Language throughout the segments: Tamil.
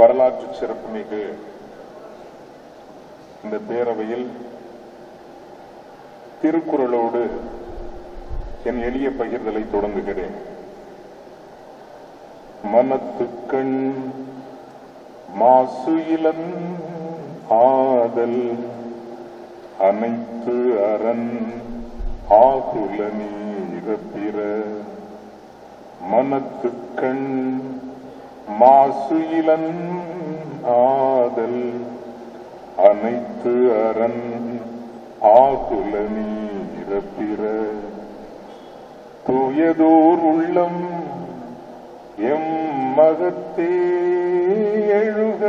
வரலாற்று சிறப்புமிகு இந்த பேரவையில் திருக்குறளோடு என் எளிய பகிர்தலை தொடங்குகிறேன். மனத்துக்கண் மாசு இலன் ஆதல் அனைத்து அரண் ஆகுல நீர பிற. மனத்துக்கண் மாசு இலன் ஆதல் அனைத்து அரண் ஆகுல நீர பிற. தூயதோர் உள்ளம் எம் மகத்தே எழுக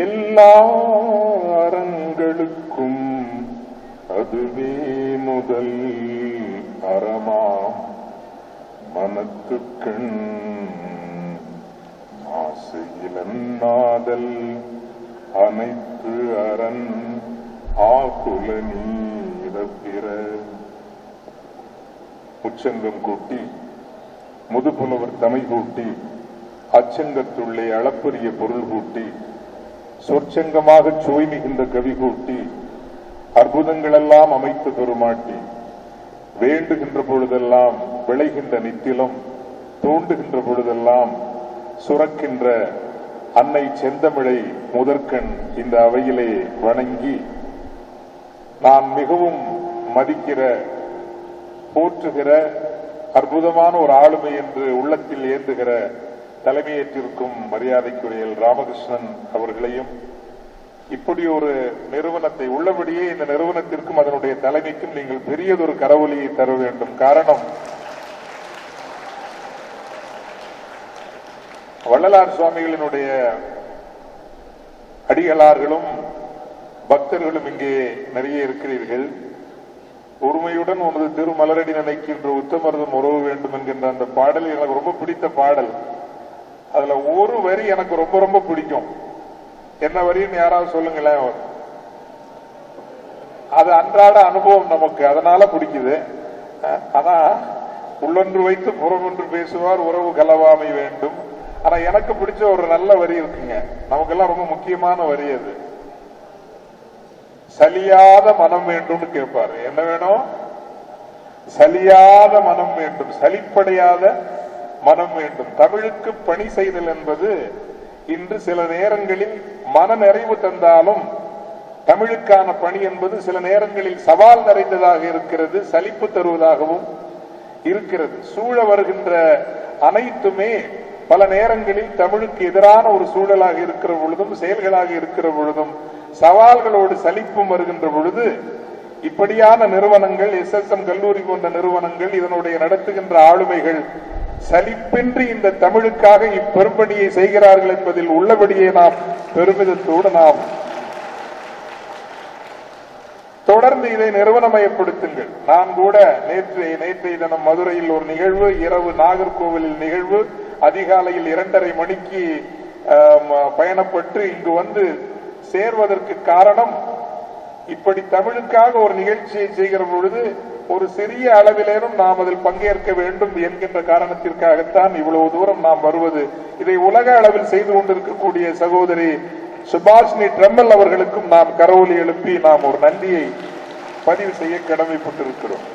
எல்லா அறங்களுக்கும் அதுவே முதல் அறமாம். மனத்துக்கண் மாசு இலன்னாதல் அனைத்து அரண் ஆகுல நீர பிற. உச்சங்கம் கூட்டி முதுபுலவர் தமை கூட்டி அச்சங்கத்துள்ளே அளப்பரிய பொருள் கூட்டி சொற்சங்கமாக சுவைமிகுந்த கவி கூட்டி அற்புதங்களெல்லாம் அமைத்து பெருமாட்டி வேண்டுகின்ற பொழுதெல்லாம் விளைகின்ற நித்திலம் தூண்டுகின்ற பொழுதெல்லாம் சுரக்கின்ற அன்னை செந்தமிழை முதற்கண் இந்த அவையிலே வணங்கி நான் மிகவும் மதிக்கிற போற்றுகிற அற்புதமான ஒரு ஆளுமை என்று உள்ளத்தில் ஏந்துகிற தலைமையேற்றிருக்கும் மரியாதைக்குரிய ராமகிருஷ்ணன் அவர்களையும் இப்படி ஒரு நிறுவனத்தை உள்ளபடியே இந்த நிறுவனத்திற்கும் அதனுடைய தலைமைக்கும் நீங்கள் பெரியதொரு கரவொலியை தர வேண்டும். காரணம், வள்ளலார் சுவாமிகளினுடைய அடிகளார்களும் பக்தர்களும் இங்கே நிறைய இருக்கிறீர்கள். ஒருமையுடன் உனது திருமலரடி நினைக்கின்ற உத்தமர்தம் உறவு வேண்டும் என்கின்ற அந்த பாடல் எனக்கு ரொம்ப பிடித்த பாடல். அதுல ஒரு வரி எனக்கு ரொம்ப ரொம்ப பிடிக்கும். என்ன வரின்னு யாராவது சொல்லுங்களேன். அது அன்றாட அனுபவம் நமக்கு, அதனால பிடிக்குது. ஆனா உள்ளொன்று வைத்து புறமொன்று பேசுவார் உறவு கலவாமை வேண்டும். ஆனா எனக்கு பிடிச்ச ஒரு நல்ல வரி இருக்குங்க, நமக்கெல்லாம் ரொம்ப முக்கியமான வரி அது. சலியாத மனம் வேண்டும்னு கேட்பாரு. என்ன வேணும்? சலியாத மனம் வேண்டும், சலிப்படையாத மனம் வேண்டும். தமிழுக்கு பணி செய்தல் என்பது இன்று சில நேரங்களில் மன நிறைவு தந்தாலும் தமிழுக்கான பணி என்பது சில நேரங்களில் சவால் நிறைந்ததாக இருக்கிறது, சலிப்பு தருவதாகவும் இருக்கிறது. சூழ வருகின்ற அனைத்துமே பல நேரங்களில் தமிழுக்கு எதிரான ஒரு சூழலாக இருக்கிற பொழுதும் செயல்களாக இருக்கிற பொழுதும் சவால்களோடு சலிப்பும் வருகின்ற பொழுது இப்படியான நிறுவனங்கள், SSM கல்லூரி போன்ற நிறுவனங்கள், இதனுடைய நடத்துகின்ற ஆளுமைகள் சலிப்பின்றி இந்த தமிழுக்காக இப்பெரும்பணியை செய்கிறார்கள் என்பதில் உள்ளபடியே நாம் பெருமிதத்தோடு நாம் தொடர்ந்து இதை நிறுவனமயப்படுத்துங்கள். நான் கூட நேற்றைய தினம் மதுரையில் ஒரு நிகழ்வு, இரவு நாகர்கோவிலில் நிகழ்வு, அதிகாலையில் 2:30 மணிக்கு பயணப்பட்டு இங்கு வந்து சேர்வதற்கு காரணம், இப்படி தமிழுக்காக ஒரு நிகழ்ச்சியை செய்கிற பொழுது ஒரு சிறிய அளவிலேனும் நாம் அதில் பங்கேற்க வேண்டும் என்கின்ற காரணத்திற்காகத்தான் இவ்வளவு தூரம் நாம் வருவது. இதை உலக அளவில் செய்து கொண்டிருக்கக்கூடிய சகோதரி சுபாஷினி ட்ரெம்மல் அவர்களுக்கும் நாம் கரவொலி எழுப்பி நாம் ஒரு நன்றியை பதிவு செய்ய கடமைப்பட்டிருக்கிறோம்.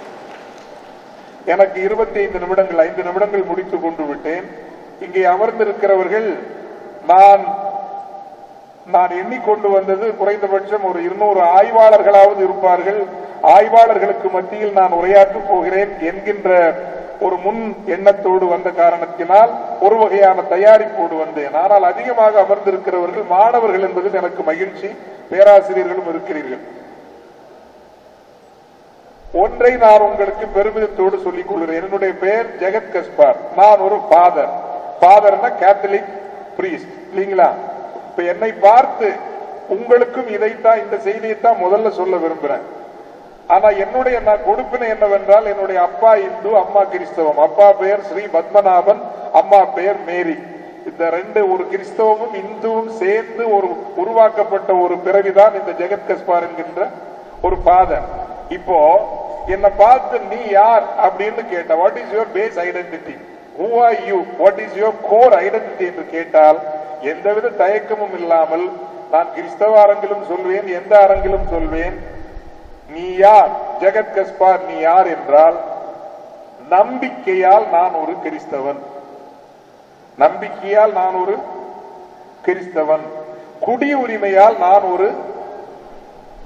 எனக்கு 25 நிமிடங்கள் 5 நிமிடங்கள் முடித்துக் கொண்டு விட்டேன். இங்கே அமர்ந்திருக்கிறவர்கள் நான் எண்ணிக்கொண்டு வந்தது குறைந்தபட்சம் ஒரு 200 ஆய்வாளர்களாவது இருப்பார்கள். ஆய்வாளர்களுக்கு மத்தியில் நான் உரையாற்றப் போகிறேன் என்கின்ற ஒரு முன் எண்ணத்தோடு வந்த காரணத்தினால் ஒரு வகையான தயாரிப்போடு வந்தேன். ஆனால் அதிகமாக அமர்ந்திருக்கிறவர்கள் மாணவர்கள் என்பதில் எனக்கு மகிழ்ச்சி. பேராசிரியர்களும் இருக்கிறீர்கள். ஒன்றை நான் உங்களுக்கு பெருமிதத்தோடு சொல்லிக் கொள்கிறேன். என்னுடைய பெயர் ஜெகத் கஸ்பார். நான் ஒரு ஃபாதர்னா கேத்தலிக் பிரீஸ்ட் இல்லீங்களா? இப்ப என்னை பார்த்து உங்களுக்கும் இதைத்தான், இந்த செய்தியைத்தான் முதல்ல சொல்ல விரும்புறேன். ஆனா என்னுடைய கொடுப்பினை என்னவென்றால், என்னுடைய அப்பா இந்து, அம்மா கிறிஸ்தவம். அப்பா பெயர் ஸ்ரீ பத்மநாபன், அம்மா பெயர் மேரி. இந்த ரெண்டு, ஒரு கிறிஸ்தவமும் இந்துவும் சேர்ந்து ஒரு உருவாக்கப்பட்ட ஒரு பிறவிதான் இந்த ஜெகத் கஸ்பார் என்கின்ற ஒரு ஃபாதர். இப்போ என்ன பார்த்து நீ யார் அப்படின்னு கேட்ட, what is your base identity, who are you, what is your core identity என்று கேட்டால் எந்தவித தயக்கமும் இல்லாமல் நான் கிறிஸ்தவ அரங்கிலும் சொல்வேன், எந்த அரங்கிலும் சொல்வேன், நீ யார் ஜெகத் கஸ்பார், நீ யார் என்றால் நம்பிக்கையால் நான் ஒரு கிறிஸ்தவன், நம்பிக்கையால் நான் ஒரு கிறிஸ்தவன், குடியுரிமையால் நான் ஒரு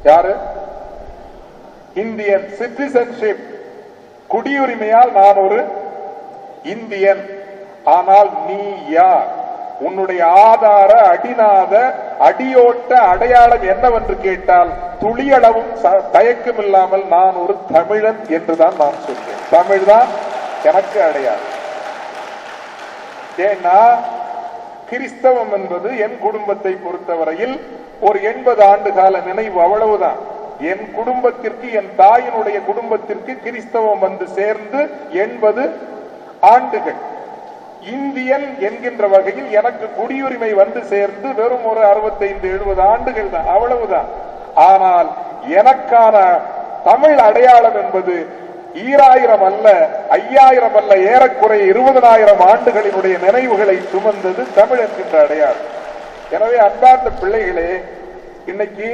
யாரு இந்தியன், சிட்டிசன்ஷிப், குடியுரிமையால் நான் ஒரு இந்தியன். ஆனால் நீ யார், உன்னுடைய ஆதார அடிநாத அடியோட்ட அடையாளம் என்னவென்று கேட்டால் துளியளவும் தயக்கம் இல்லாமல் நான் ஒரு தமிழன் என்றுதான் நான் சொல்றேன். தமிழ்தான் எனக்கு அடையாளம். ஏன்னா கிறிஸ்தவம் என்பது என் குடும்பத்தை பொறுத்தவரையில் ஒரு 80 ஆண்டு கால நினைவு, அவ்வளவுதான். என் குடும்பத்திற்கு, என் தாயினுடைய குடும்பத்திற்கு கிறிஸ்தவம் வந்து சேர்ந்து 80 ஆண்டுகள். இந்தியன் என்கின்ற வகையில் எனக்கு குடியுரிமை வந்து சேர்ந்து வெறும் ஒரு 65-70 ஆண்டுகள் தான், அவ்வளவுதான். ஆனால் எனக்கான தமிழ் அடையாளம் என்பது 2000 அல்ல, 5000 அல்ல, ஏறக்குறைய 20,000 ஆண்டுகளினுடைய நினைவுகளை சுமந்தது தமிழ் என்கின்ற அடையாளம். எனவே அன்பார்ந்த பிள்ளைகளே, இன்னைக்கு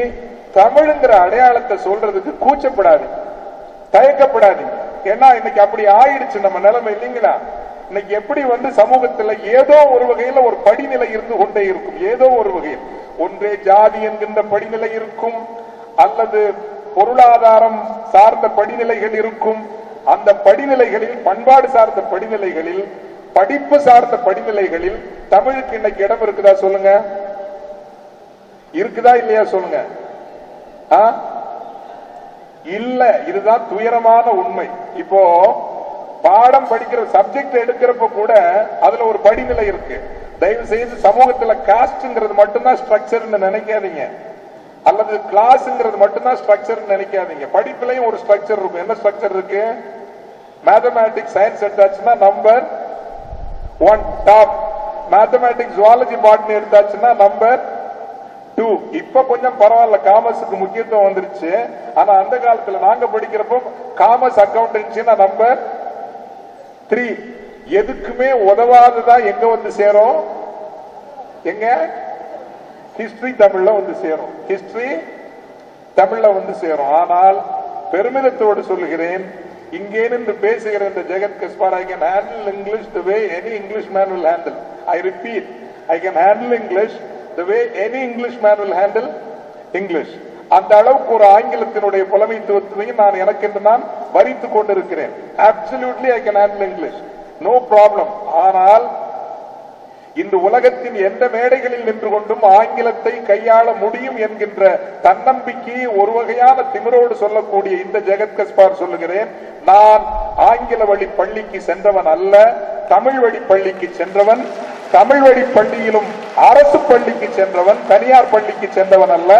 தமிழ்ங்கிற அடையாளத்தை சொல்றதுக்கு கூச்சப்படாதீங்க, தயக்கப்படாதீங்க. ஏன்னா இன்னைக்கு அப்படி ஆயிடுச்சு நம்ம நிலைமை, இல்லைங்களா? இன்னைக்கு எப்படி வந்து சமூகத்தில் ஏதோ ஒரு வகையில் ஒரு படிநிலை இருந்து கொண்டே இருக்கும். ஏதோ ஒரு வகையில் ஒன்றே ஜாதி என்கின்ற படிநிலை இருக்கும், அல்லது பொருளாதாரம் சார்ந்த படிநிலைகள் இருக்கும். அந்த படிநிலைகளில், பண்பாடு சார்ந்த படிநிலைகளில், படிப்பு சார்ந்த படிநிலைகளில் தமிழுக்கு இன்னைக்கு இடம் இருக்குதா சொல்லுங்க? இருக்குதா இல்லையா சொல்லுங்க? இல்ல. இதுதான் துயரமான உண்மை. இப்போ பாடம் படிக்கிற சப்ஜெக்ட் எடுக்கிறப்ப கூட அதுல ஒரு படிநிலை இருக்கு. தயவு செய்து சமூகத்துல காஸ்ட்ங்கிறது மட்டும்தான் ஸ்ட்ரக்சர் நினைக்காதீங்க, அல்லது கிளாஸ்ங்கிறது மட்டும்தான் ஸ்ட்ரக்சர் நினைக்காதீங்க. படிப்புலையும் ஒரு ஸ்ட்ரக்சர் இருக்கும். என்ன ஸ்ட்ரக்சர் இருக்கு? மேத்தமேட்டிக்ஸ் சயின்ஸ் எடுத்தாச்சுன்னா number 1 top, mathematics zoology botany எடுத்தாச்சுன்னா நம்பர் 2. இப்ப கொஞ்சம் பரவாயில்ல, காமர்ஸுக்கு முக்கியத்துவம் வந்துருச்சு. ஆனா அந்த காலத்துல நாங்க படிக்கிறப்போ காமர்ஸ் அக்கௌண்டன்சினா நம்பர் 3. எதுக்குமே உதவாததா எங்க வந்து சேரும்? எங்க? ஹிஸ்டரி தமிழ்ல வந்து சேரும். ஹிஸ்டரி தமிழ்ல வந்து சேரும். ஆனால் பெருமிதத்தோடு சொல்லுகிறேன், இங்கே நின்று பேசுகிற இந்த ஜெகத் Gaspar, I can handle English the way any Englishman will handle. I repeat, I can handle English the way any Englishman will handle English. அந்த அளவுக்கு ஒரு ஆங்கிலத்தினுடைய புலமைத்துவத்தையும் நான் எனக்கென்று நான் வரித்துக் கொண்டிருக்கிறேன். Absolutely I can handle English, no problem. ஆனால் இந்த உலகத்தின் எந்த மேடைகளில் நின்று கொண்டும் ஆங்கிலத்தை கையாள முடியும் என்கின்ற தன்னம்பிக்கையை ஒரு வகையான திமிரோடு சொல்லக்கூடிய இந்த ஜெகத் கஸ்பார் சொல்லுகிறேன், நான் ஆங்கில வழி பள்ளிக்கு சென்றவன் அல்ல, தமிழ் வழி பள்ளிக்கு சென்றவன். தமிழ் வழி பள்ளியிலும் அரசு பள்ளிக்கு சென்றவன், தனியார் பள்ளிக்கு சென்றவன் அல்ல,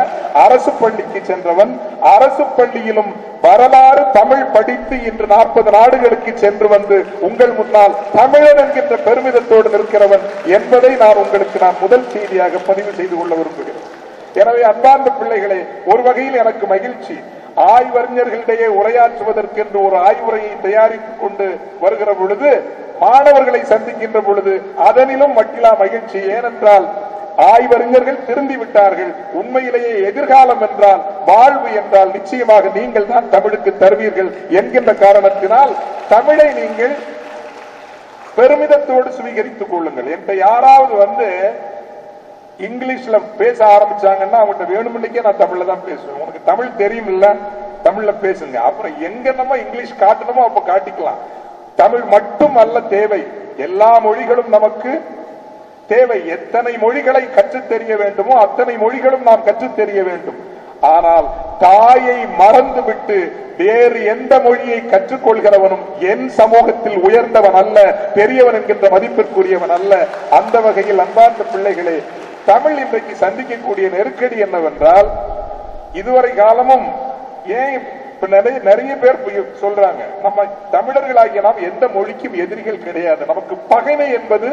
அரசு பள்ளிக்கு சென்றவன். அரசு பள்ளியிலும் வரலாறு தமிழ் படித்து இன்று 40 நாடுகளுக்கு சென்று வந்து உங்கள் முன்னால் தமிழன் என்கின்ற பெருமிதத்தோடு நிற்கிறவன் என்பதை உங்களுக்கு நான் முதல் செய்தியாக பதிவு செய்து கொள்ள விரும்புகிறேன். எனவே அன்பார்ந்த பிள்ளைகளே, ஒரு வகையில் எனக்கு மகிழ்ச்சி. ஆய்வறிஞர்களிடையே உரையாற்றுவதற்கென்று ஒரு ஆய்வுரையை தயாரித்துக் கொண்டு வருகிற பொழுது, மாணவர்களை சந்திக்கின்ற பொழுது அதனிலும் மட்டிலா மகிழ்ச்சி. ஏனென்றால் ஆய்வறிஞர்கள் திரும்பி விட்டார்கள். உண்மையிலேயே எதிர்காலம் என்றால், வாழ்வு என்றால் நிச்சயமாக நீங்கள் தான் தமிழுக்கு தருவீர்கள் என்கின்ற காரணத்தினால் தமிழை நீங்கள் பெருமிதத்தோடு சுவீகரித்துக் கொள்ளுங்கள். என்கிட்ட யாராவது வந்து இங்கிலீஷ்ல பேச ஆரம்பிச்சாங்கன்னா அவங்கள்ட்ட வேணுமுன்னைக்கே நான் தமிழ்ல தான் பேசுவேன். உனக்கு தமிழ் தெரியும் இல்ல, தமிழ்ல பேசுங்க. அப்புறம் எங்க நம்ம இங்கிலீஷ் காட்டணுமோ அப்ப காட்டிக்கலாம். தமிழ் மட்டும் அல்ல தேவை, எல்லா மொழிகளும் நமக்கு தேவை. எத்தனை மொழிகளை கற்றுத் தெரிய வேண்டுமோ அத்தனை மொழிகளும் நாம் கற்றுத் தெரிய வேண்டும். ஆனால் தாயை மறந்துவிட்டு வேறு எந்த மொழியை கற்றுக்கொள்கிறவனும் என் சமூகத்தில் உயர்ந்தவன் அல்ல, பெரியவன் என்கின்ற மதிப்பிற்குரியவன் அல்ல. அந்த வகையில் அன்பார்ந்த பிள்ளைகளே, தமிழ் இன்றைக்கு சந்திக்கக்கூடிய நெருக்கடி என்னவென்றால், இதுவரை காலமும் ஏன் நிறைய பேர் சொல்றாங்க, நம்ம தமிழர்களாகிய நாம் எந்த மொழிக்கும் எதிரிகள் கிடையாது, நமக்கு பகைமை என்பது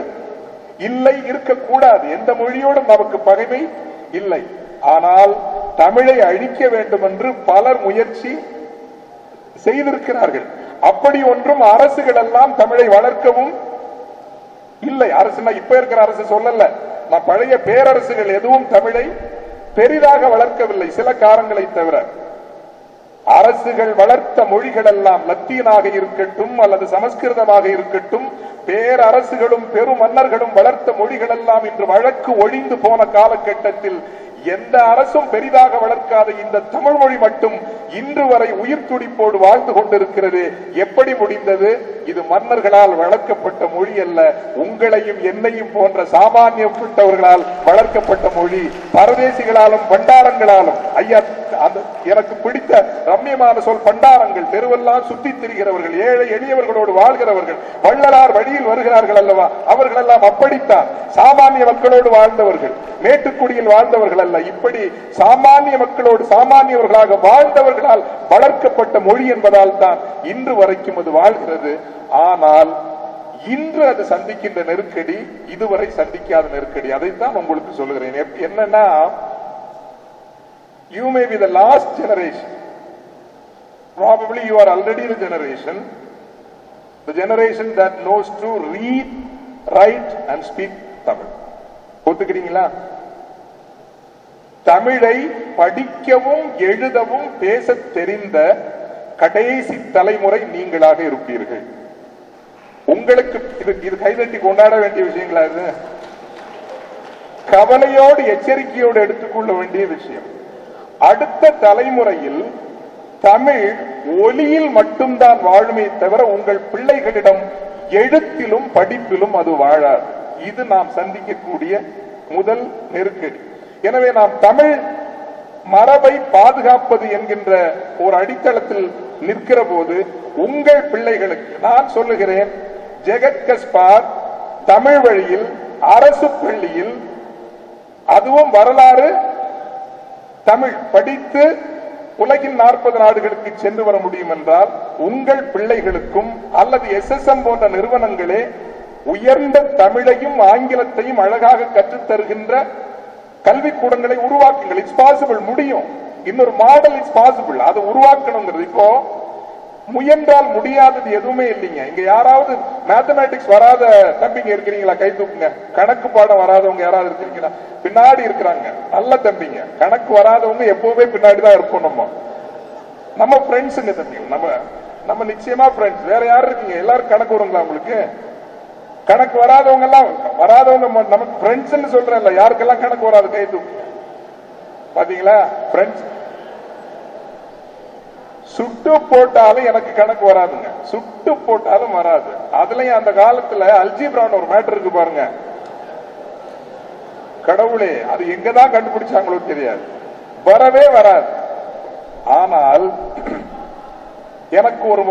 இல்லை, இருக்கக்கூடாது. எந்த மொழியோடும் நமக்கு பகைமை இல்லை. ஆனால் தமிழை அழிக்க வேண்டும் என்று பலர் முயற்சி செய்திருக்கிறார்கள். அப்படி ஒன்றும் அரசுகள் எல்லாம் தமிழை வளர்க்கவும் இல்லை. அரசுனா இப்ப இருக்கிற அரசு சொல்லல, நான் பழைய பேரரசுகள் எதுவும் தமிழை பெரிதாக வளர்க்கவில்லை, சில காரணங்களை தவிர. அரசுகள் வளர்த்த மொழிகள் எல்லாம் லத்தீனாக இருக்கட்டும் அல்லது சமஸ்கிருதமாக இருக்கட்டும், பேரரசுகளும் பெரும் மன்னர்களும் வளர்த்த மொழிகள் எல்லாம் இன்று வழக்கு ஒழிந்து போன காலகட்டத்தில் எந்த அரசும் பெரிதாக வளர்க்காத இந்த தமிழ் மொழி மட்டும் இன்று வரை உயிர் துடிப்போடு வாழ்ந்து கொண்டிருக்கிறது. எப்படி முடிந்தது? இது மன்னர்களால் வளர்க்கப்பட்ட மொழி அல்ல, உங்களையும் என்னையும் போன்ற சாமானியப்பட்டவர்களால் வளர்க்கப்பட்ட மொழி. பரதேசிகளாலும் பண்டாரங்களாலும், ஐயா எனக்கு பிடித்த ரம்மியமான சொல் பண்டாரங்கள், தெருவெல்லாம் சுத்தி திரிகிறவர்கள், ஏழை எளியவர்களோடு வாழ்கிறவர்கள், வள்ளலார் வழியில் வருகிறார்கள் அல்லவா, அவர்கள் எல்லாம் அப்படித்தான் சாமானிய மக்களோடு வாழ்ந்தவர்கள், மேட்டுக்குடியில் வாழ்ந்தவர்கள் அல்ல. இப்படி சாமானிய மக்களோடு சாமானியவர்களாக வாழ்ந்தவர்களால் வளர்க்கப்பட்ட மொழி என்பதால் தான் இன்று வரைக்கும் அது வாழ்கிறது. ஆனால் இன்று அது சந்திக்கின்ற நெருக்கடி இதுவரை சந்திக்காத நெருக்கடி. அதைத்தான் உங்களுக்கு சொல்லுகிறேன். என்னன்னா, you may be the last generation, probably you are already the generation that knows to read, write and speak Tamil. ஒத்துக்கிறீங்களா? தமிழை படிக்கவும் எழுதவும் பேச தெரிந்த கடைசி தலைமுறை நீங்களாக இருப்பீர்கள். உங்களுக்கு இது கைதட்டி கொண்டாட வேண்டிய விஷயங்களா? இது கவலையோடு எச்சரிக்கையோடு எடுத்துக்கொள்ள வேண்டிய விஷயம். அடுத்த தலைமுறையில் தமிழ் ஒலியில் மட்டும்தான் வாழுமே தவிர உங்கள் பிள்ளைகளிடம் எழுத்திலும் படிப்பிலும் அது வாழாது. இது நாம் சந்திக்கக்கூடிய முதல் நெருக்கடி. எனவே நாம் தமிழ் மரபை பாதுகாப்பது என்கின்ற ஒரு அடித்தளத்தில் நிற்கிற போது உங்கள் பிள்ளைகளுக்கு நான் சொல்லுகிறேன், ஜெகத் கஸ்பார் தமிழ் வழியில் அரசு பள்ளியில், அதுவும் வரலாறு தமிழ் படித்து உலகின் 40 நாடுகளுக்கு சென்று வர முடியும் என்றால் உங்கள் பிள்ளைகளுக்கும் அல்லது SSM போன்ற நிறுவனங்களே உயர்ந்த தமிழையும் ஆங்கிலத்தையும் அழகாக கற்றுத்தருகின்ற கல்விக்கூடங்களை உருவாக்குங்கள். இட்ஸ் பாசிபிள், முடியும். இன்னொரு மாடல் இட்ஸ் பாசிபிள், அதை உருவாக்கணுங்கிறது. இப்போ முயன்றால் முடியாதது எதுவுமே இல்லைங்க. இங்க யாராவது மேத்தமேட்டிக்ஸ் வராத தம்பிங்க இருக்கிறீங்களா? கை தூக்குங்க. கணக்கு பாடம் வராதவங்க யாராவது இருக்கிறீங்களா? பின்னாடி இருக்கிறாங்க நல்ல தம்பிங்க. கணக்கு வராதவங்க எப்பவுமே பின்னாடி தான் இருப்போம். நம்ம ஃப்ரெண்ட்ஸுங்க தம்பிங்க, நம்ம நிச்சயமா ஃப்ரெண்ட்ஸ். வேற யாரு இருக்கீங்க? எல்லாரும் கணக்கு வருங்களா உங்களுக்கு? கணக்கு வராதவங்க எல்லாம் நமக்கு ஃப்ரெண்ட்ஸ் சொல்றேன். யாருக்கெல்லாம் கணக்கு வராது கை தூக்கு. பாத்தீங்களா? ஃப்ரெண்ட்ஸ். சுட்டு போட்டாலும் எனக்கு கணக்கு வராதுங்க, சுட்டு போட்டாலும் வராது. அதுலயும் அந்த காலத்துல அல்ஜிப்ரான் ஒரு மேட்டர் இருக்கு பாருங்க. கடவுளே, அது எங்கதான் கண்டுபிடிச்சாங்களோ தெரியாது, வரவே வராது. ஆனால் எனக்கு ஒரு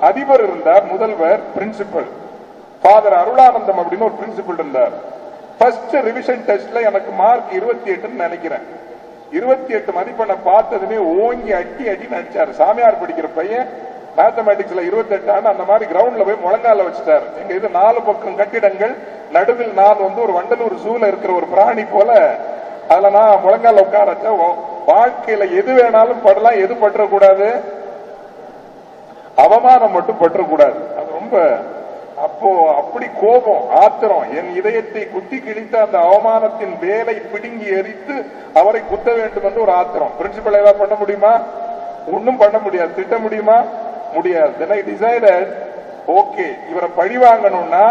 அதிபர் இருந்தார், முதல்வர், பிரின்சிபல் ஃபாதர் அருளானந்தம் அப்படின்னு ஒரு பிரின்சிபல் இருந்தார். ஃபர்ஸ்ட் ரிவிஷன் டெஸ்ட்ல எனக்கு மார்க் 28 நினைக்கிறேன். 28 மதிப்பெண்ணை பார்த்ததுமே ஓங்கி அடி நடிச்சாரு. சாமியார் படிக்கிற பையன் மேத்தமேட்டிக்ஸ்ல 28 அந்த மாதிரி கிரவுண்ட்ல போய் முழங்கால வச்சுட்டாரு. எங்க இது 4 பக்கம் கட்டிடங்கள், நடுவில் நான் ஒரு வண்டலூர் ஜூல இருக்கிற ஒரு பிராணி போல அதுல நான் முழங்கால உட்கார வச்ச. வாழ்க்கையில எது வேணாலும் படலாம், எது பற்றக்கூடாது, அவமானம் மட்டும் பற்றக்கூடாது. அது ரொம்ப அப்போ அப்படி கோபம், ஆத்திரம், என் இதயத்தை குத்தி கிழித்த அந்த அவமானத்தின் வேலை பிடுங்கி எரித்து அவரை குத்த வேண்டும் என்று ஒரு ஆத்திரம். பிரின்சிபல் ஏதாவது பண்ண முடியுமா? ஒன்னும் பண்ண முடியாது. திட்ட முடியுமா? முடியாது. Then I decided, ஓகே, இவரை பழி வாங்கணும்னா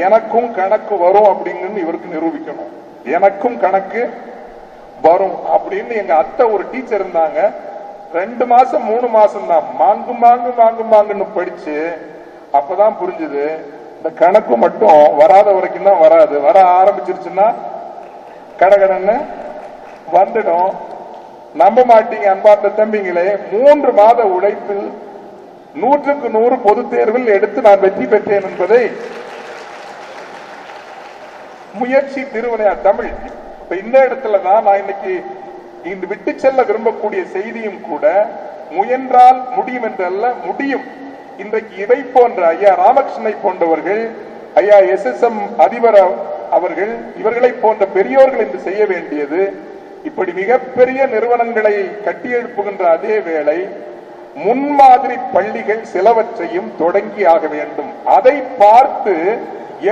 எனக்கும் கணக்கு வரும் அப்படின்னு இவருக்கு நிரூபிக்கணும். எனக்கும் கணக்கு வரும் அப்படின்னு எங்க அத்தை ஒரு டீச்சர் இருந்தாங்க. 2 மாசம் 3 மாசம் தான் மாங்குன்னு படிச்சு அப்பதான் புரிஞ்சுது, இந்த கணக்கு மட்டும் வராத வரைக்கும் தான் வராது, வர ஆரம்பிச்சிருச்சுன்னா கடகடன்னு வந்துடும். நம்ப மாட்டீங்க அன்பார்ந்த தம்பிங்களே, 3 மாத உழைப்பில் 100க்கு 100 பொது தேர்வில் எடுத்து நான் வெற்றி பெற்றேன் என்பதை முயற்சி திருவினையார் தமிழ். இப்ப இந்த இடத்துல தான் நான் இன்னைக்கு இந்த விட்டு செல்ல விரும்பக்கூடிய செய்தியும் கூட, முயன்றால் முடியும் என்றல்ல, முடியும். இன்றைக்கு இதை போன்ற ஐயா ராமகிருஷ்ணனை போன்றவர்கள், ஐயா SSM அதிபர் அவர்கள், இவர்களை போன்ற பெரியோர்கள் என்று செய்ய வேண்டியது, இப்படி மிகப்பெரிய நிறுவனங்களை கட்டியெழுப்புகின்ற அதே வேளை முன்மாதிரி பள்ளிகள் சிலவற்றையும் தொடங்கி ஆக வேண்டும். அதை பார்த்து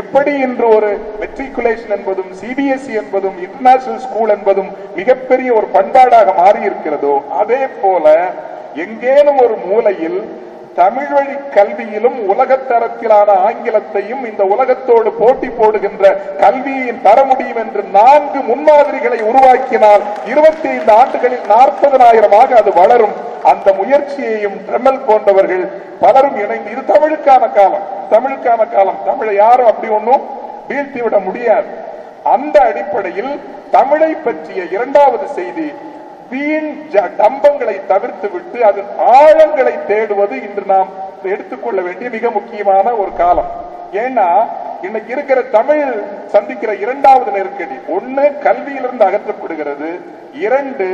எப்படி இன்று ஒரு மெட்ரிகுலேஷன் என்பதும் சிபிஎஸ்இ என்பதும் இன்டர்நேஷனல் ஸ்கூல் என்பதும் மிகப்பெரிய ஒரு பண்பாடாக மாறி இருக்கிறதோ, அதே போல எங்கேனும் ஒரு மூலையில் தமிழ் வழி கல்வியிலும் உலகத்தரத்திலான ஆங்கிலத்தையும் இந்த உலகத்தோடு போட்டி போடுகின்ற கல்வியையும் தர முடியும் என்று 4 முன்மாதிரிகளை உருவாக்கினால் 25 ஆண்டுகளில் 40,000 அது வளரும். அந்த முயற்சியையும் ட்ரெமல் போன்றவர்கள் பலரும் இணைந்து, இது தமிழுக்கான காலம், தமிழுக்கான காலம், தமிழை யாரும் அப்படி ஒன்றும் வீழ்த்திவிட முடியாது. அந்த அடிப்படையில் தமிழை பற்றிய இரண்டாவது செய்தி, வீண் டம்பங்களை தவிர்த்து விட்டு அதன் ஆழங்களை தேடுவது இன்று நாம் எடுத்துக்கொள்ள வேண்டிய மிக முக்கியமான ஒரு காலம். ஏன்னா இன்னைக்கு இருக்கிற தமிழ் சந்திக்கிற இரண்டாவது நெருக்கடி, 1 கல்வியிலிருந்து அகற்றப்படுகிறது, 2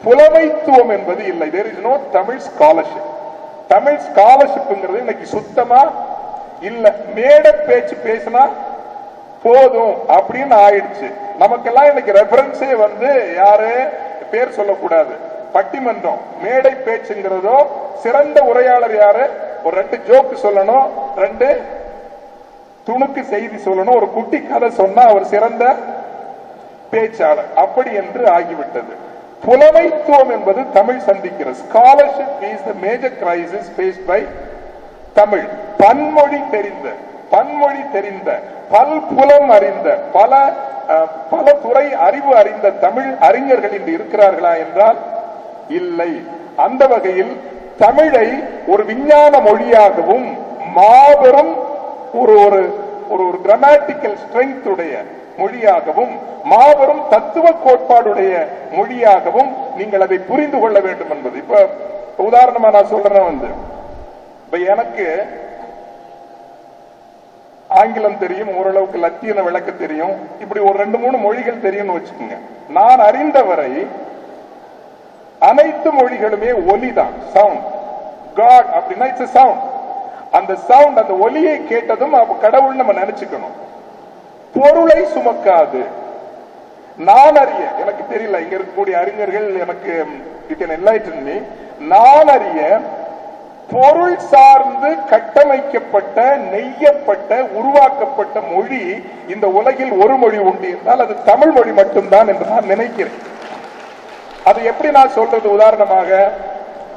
புலமைத்துவம் என்பது இல்லை. There is no Tamil scholarship. தமிழ் ஸ்காலர்ஷிப்ங்கிறது இன்னைக்கு சுத்தமா இல்ல. மேட பேச்சு பேசினா போதும் அப்படின்னு ஆயிடுச்சு. நமக்கெல்லாம் இன்னைக்கு ரெஃபரன்ஸே யாரு பேர் சொல்லக்கூடாது, பட்டிமன்றம், மேடை பேச்சுங்கிறதோ சிறந்த உரையாளர் யாரு, ஒரு 2 ஜோக்கு சொல்லணும், 2 துணுக்கு செய்தி சொல்லணும், ஒரு குட்டி கதை சொன்னா அவர் சிறந்த பேச்சாளர், அப்படி என்று ஆகிவிட்டது. புலமைத்துவம் என்பது தமிழ் சந்திக்கிற scholarship is the major crisis faced by Tamil. பன்மொழி தெரிந்த பல்புலம் அறிந்த பல துறை அறிவு அறிந்த தமிழ் அறிஞர்கள் இன்று இருக்கிறார்களா என்றால் இல்லை. அந்த வகையில் தமிழை ஒரு விஞ்ஞான மொழியாகவும் மாபெரும் ஒரு கிராமட்டிக்கல் ஸ்ட்ரெங்த் உடைய மொழியாகவும் மாபெரும் தத்துவ கோட்பாடுடைய மொழியாகவும் நீங்கள் அதை புரிந்து கொள்ள வேண்டும் என்பது. இப்ப உதாரணமா நான் சொல்றேன், இப்ப எனக்கு ஆங்கிலம் தெரியும், ஓரளவுக்கு லத்தீன விளக்க தெரியும், இப்படி ஒரு 2-3 மொழிகள் தெரியும்னு வச்சுக்கோங்க. நான் அறிந்தவரை அனைத்து மொழிகளுமே ஒலிதான், சவுண்ட். காட் அப்படின்னா இட்ஸ் சவுண்ட். அந்த சவுண்ட், அந்த ஒலியை கேட்டதும் கடவுள் நம்ம நினைச்சுக்கணும். பொருளை சுமக்காது. நான் அறிய, எனக்கு தெரியல, இங்க இருக்கக்கூடிய அறிஞர்கள் எனக்கு you can enlighten me. நான் அறிய பொருள் சார்ந்து கட்டமைக்கப்பட்ட, நெய்யப்பட்ட, உருவாக்கப்பட்ட மொழி இந்த உலகில் ஒரு மொழி உண்டு என்றால் அது தமிழ் மொழி மட்டும்தான் என்று நான் நினைக்கிறேன். அது எப்படி நான் சொல்றது? உதாரணமாக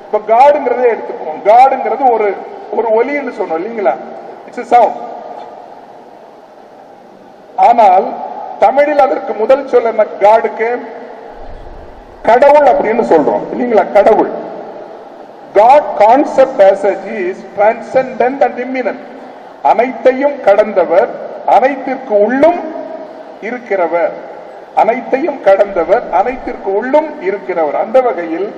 இப்ப காடுங்கிறதே எடுத்துக்குவோம். காடுங்கிறது ஒரு ஒலின்னு சொன்னோம் இல்லீங்களா, இட்ஸ் சவுண்ட். ஆனால் தமிழில் அதற்கு முதல் சொல்ல என்ன? காடுக்கு கடவுள் அப்படின்னு சொல்றோம் இல்லீங்களா, கடவுள். God concept as such is transcendent and immanent. அனைத்தையும் கடந்தவர், அனைத்திற்கு உள்ளும் இருக்கிறவர், அனைத்தையும் கடந்தவர், அனைத்திற்கு உள்ளும் இருக்கிறவர். அந்த வகையில்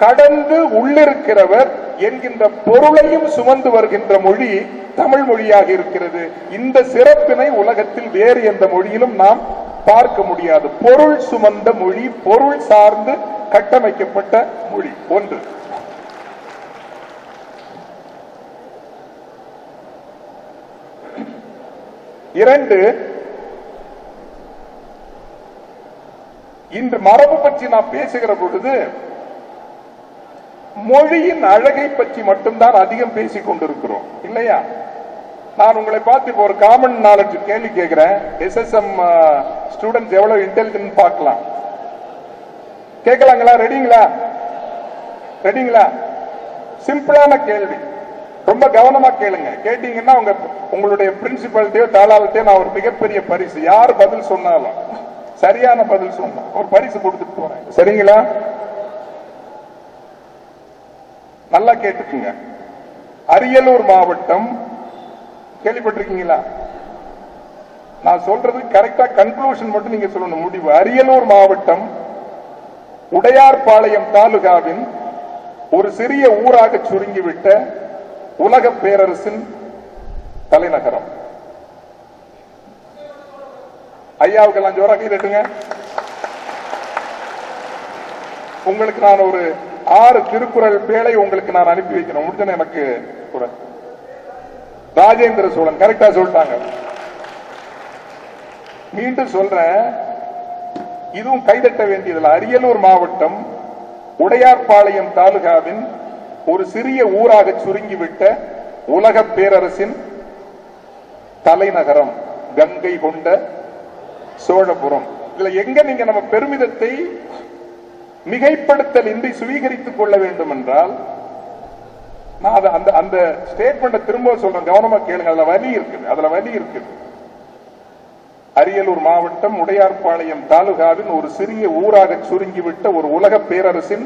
கடந்து உள்ளிருக்கிறவர் என்கின்ற பொருளையும் சுமந்து வருகின்ற மொழி தமிழ் மொழியாக இருக்கிறது. இந்த சிறப்பினை உலகத்தில் வேறு எந்த மொழியிலும் நாம் பார்க்க முடியாது. பொருள் சுமந்த மொழி, பொருள் சார்ந்து கட்டமைக்கப்பட்ட மொழி ஒன்று. இரண்டு, இன்று மரபு பற்றி நாம் பேசுகிற பொழுது மொழியின் அழகை பற்றி மட்டும்தான் அதிகம் பேசிக் கொண்டிருக்கிறோம் இல்லையா? நான் உங்களை பார்த்து இப்போ ஒரு காமன் நாலேஜ் கேள்வி கேட்கிறேன். SSM ஸ்டூடெண்ட்ஸ் எவ்வளவு இன்டெலிஜென்ட் பார்க்கலாம். கேட்கலாங்களா? ரெடிங்களா? ரெடிங்களா? சிம்பிளான கேள்வி, ரொம்ப கவனமா கேளுங்க. கேட்டீங்கன்னா உங்களுடைய பிரின்சிபல்ட்டையோ தாளாளத்தையோ நான் ஒரு மிகப்பெரிய பரிசு, யார் பதில் சொன்னாலும் சரியான பதில் சொன்னா ஒரு பரிசு கொடுத்துட்டு போறேன். சரிங்களா? நல்லா கேட்டுக்குங்க. அரியலூர் மாவட்டம் கேள்விப்பட்டிருக்கீங்களா? நான் சொல்றது கரெக்டா கன்க்ளூஷன் மட்டும் நீங்க சொல்லணும், முடிவு. அரியலூர் மாவட்டம் உடையார்பாளையம் தாலுகாவின் ஒரு சிறிய ஊராக சுருங்கிவிட்ட உலக பேரரசின் தலைநகரம். ஐயாவுக்கெல்லாம் ஜோரா கேட்டுங்க. உங்களுக்கு நான் ஒரு 6 திருக்குறள் பேழை உங்களுக்கு நான் அனுப்பி வைக்கிறேன். முடிஞ்சன எனக்கு கூட. ராஜேந்திர சோழன் கரெக்டா சொல்லிட்டாங்க. மீண்டும் சொல்றேன், இதுவும் கைதட்ட வேண்டியதில்லை. அரியலூர் மாவட்டம் உடையார்பாளையம் தாலுகாவின் ஒரு சிறிய ஊராக சுருங்கிவிட்ட உலக பேரரசின் தலைநகரம் கங்கை கொண்ட சோழபுரம். இதுல எங்க நீங்க நம்ம பெருமிதத்தை மிகைப்படுத்தல் இன்றி சுவீகரித்துக் கொள்ள வேண்டும் என்றால், நான் அந்த ஸ்டேட்மெண்ட்டை திரும்ப சொல்றேன், கவனமா கேளுங்க. அதுல வலி இருக்குது. அரியலூர் மாவட்டம் உடையார்பாளையம் தாலுகாவின் ஒரு சிறிய ஊராக சுருங்கிவிட்ட ஒரு உலக பேரரசின்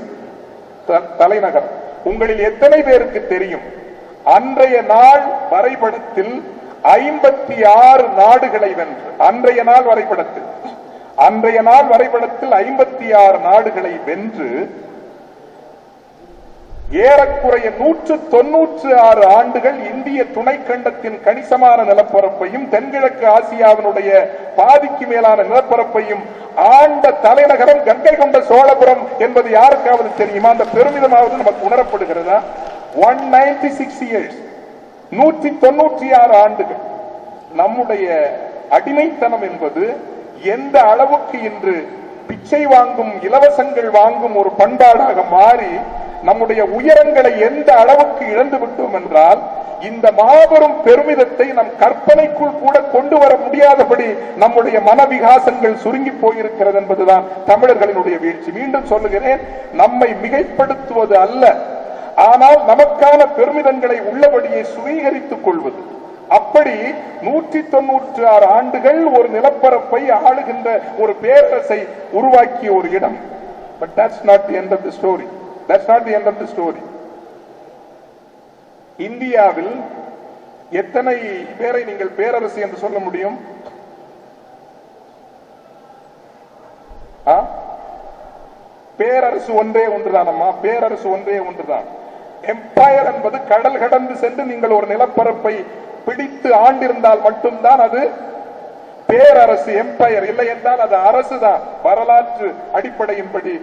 தலைநகர். உங்களில் எத்தனை பேருக்கு தெரியும், அன்றைய நாள் வரைபடத்தில் 56 நாடுகளை வென்று, அன்றைய நாள் வரைபடத்தில் 56 நாடுகளை வென்று ஏறக்குறைய 196 ஆண்டுகள் இந்திய துணைக்கண்டத்தின் கணிசமான நிலப்பரப்பையும் தென்கிழக்கு ஆசியாவினுடைய பாதிக்கு மேலான நிலப்பரப்பையும் ஆண்ட தலைநகரம் கங்கை கொண்ட சோழபுரம் என்பது யாருக்காவது தெரியுமா? அந்த பெருமிதமாவது நமக்கு உணரப்படுகிறதா? 196 years, 196 ஆண்டுகள். நம்முடைய அடிமைத்தனம் என்பது எந்த அளவுக்கு இன்று பிச்சை வாங்கும், இலவசங்கள் வாங்கும் ஒரு பண்பாடாக மாறி நம்முடைய உயரங்களை எந்த அளவுக்கு இழந்து விட்டோம் என்றால், இந்த மாபெரும் பெருமிதத்தை நம் கற்பனைக்குள் கூட கொண்டு வர முடியாதபடி நம்முடைய மனவிகாசங்கள் சுருங்கி போயிருக்கிறது என்பதுதான் தமிழர்களினுடைய வீழ்ச்சி. மீண்டும் சொல்லுகிறேன், நம்மை மிகைப்படுத்துவது அல்ல, ஆனால் நமக்கான பெருமிதங்களை உள்ளபடியே சுவீகரித்துக் கொள்வது. அப்படி 196 ஆண்டுகள் ஒரு நிலப்பரப்பை ஆளுகின்ற ஒரு பேரரசை உருவாக்கிய ஒரு இடம். But that's not the end of the story. That's not the end of the story. இந்தியாவில் எத்தனை பேரை நீங்கள் பேரரசு என்று சொல்ல முடியும்? பேரரசு ஒன்றே ஒன்றுதான் அம்மா, பேரரசு ஒன்றே ஒன்றுதான். எம்பயர் என்பது கடல் கடந்து சென்று நீங்கள் ஒரு நிலப்பரப்பை பிடித்து ஆண்டிருந்தால் மட்டும்தான் அது பேரரசு, எம்பயர். இல்லை என்றால் அது அரசுதான். வரலாற்று அடிப்படையின்படி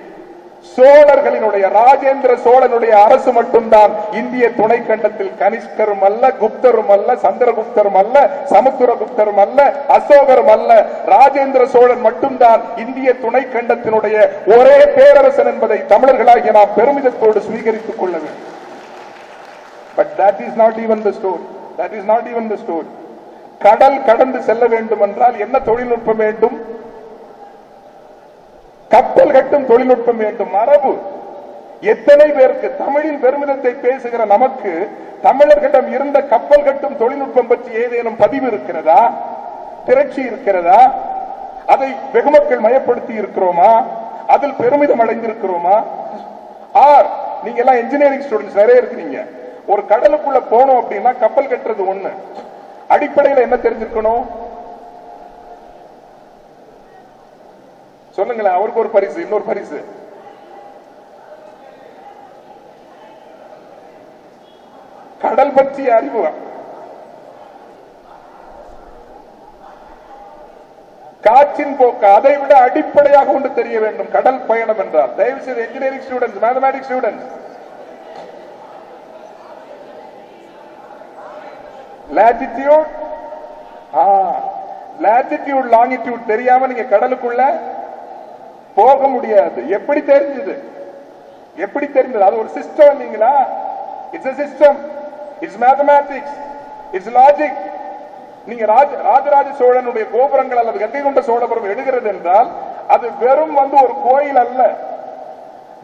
சோழர்களினுடைய, ராஜேந்திர சோழனுடைய அரசு மட்டும்தான் இந்திய துணைக்கண்டத்தில் கனிஷ்கரும் அல்ல, குப்தரும் அல்ல, சந்திரகுப்தரும் அல்ல, சமுத்திரகுப்தரும் அல்ல, அசோகரும் அல்ல. ராஜேந்திர சோழன் மட்டும்தான் இந்திய துணைக்கண்டத்தினுடைய ஒரே பேரரசன் என்பதை தமிழர்களாகிய நாம் பெருமிதத்தோடு சுவீகரித்துக் கொள்ள வேண்டும். But that is not even the story. That is not even the story. கடல் கடந்து செல்ல வேண்டும் என்றால் என்ன தொழில்நுட்பம் வேண்டும்? கப்பல் கட்டும் தொழில்நுட்பம் வேண்டும். மரபு எத்தனை பேருக்கு தமிழின் பெருமிதத்தை பேசுகிற நமக்கு தமிழர்களிடம் இருந்த கப்பல் கட்டும் தொழில்நுட்பம் பற்றி ஏதேனும் பதிவு இருக்கிறதா? திரட்சி இருக்கிறதா? அதை வெகுமக்கள் மயப்படுத்தி இருக்கிறோமா? அதில் பெருமிதம் அடைந்திருக்கிறோமா? நீங்க எல்லாம் இன்ஜினியரிங் ஸ்டூடெண்ட்ஸ் நிறைய இருக்கிறீங்க. ஒரு கடலுக்குள்ள போனோம் அப்படின்னா கப்பல் கட்டுறது ஒண்ணு, அடிப்படையில் என்ன தெரிஞ்சிருக்கணும் சொல்லுங்களேன். அவருக்கு ஒரு பரிசு, இன்னொரு பரிசு. கடல் பற்றிய அறிவு, காற்றின் போக்கு, அதை விட அடிப்படையாக ஒன்று தெரிய வேண்டும் கடல் பயணம் என்றால். தயவு செய்து engineering students, mathematics students, latitude, latitude longitude தெரியாம நீங்க கடலுக்குள்ள போக முடியாது. எப்படி தெரிஞ்சது? எப்படி தெரிஞ்சது? அது ஒரு சிஸ்டம் இல்லீங்களா? It's a system, it's mathematics, it's logic. நீங்க ராஜராஜ சோழனுடைய கோபுரங்கள் அல்லது கங்கை கொண்ட சோழபுரம் எடுக்கிறது என்றால் அது வெறும் ஒரு கோயில் அல்ல,